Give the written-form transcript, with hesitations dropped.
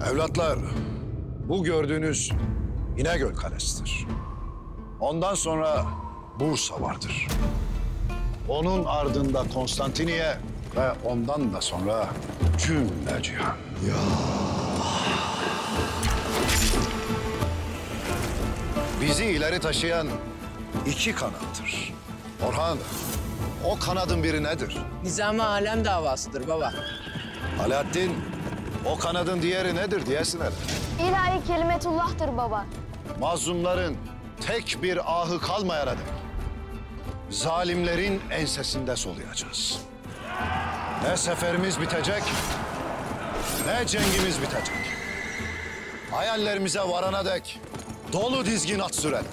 Evlatlar, bu gördüğünüz İnegöl Kalesi'dir. Ondan sonra Bursa vardır. Onun ardında Konstantiniye ve ondan da sonra cümle cihan. Bizi ileri taşıyan iki kanattır. Orhan, o kanadın biri nedir? Nizam-ı Alem davasıdır baba. Alaaddin, o kanadın diğeri nedir diyesin hele. İlahi kelimetullah'tır baba. Mazlumların tek bir ahı kalmayana dek zalimlerin ensesinde soluyacağız. Ne seferimiz bitecek, ne cengimiz bitecek. Hayallerimize varana dek dolu dizgin at sürelim.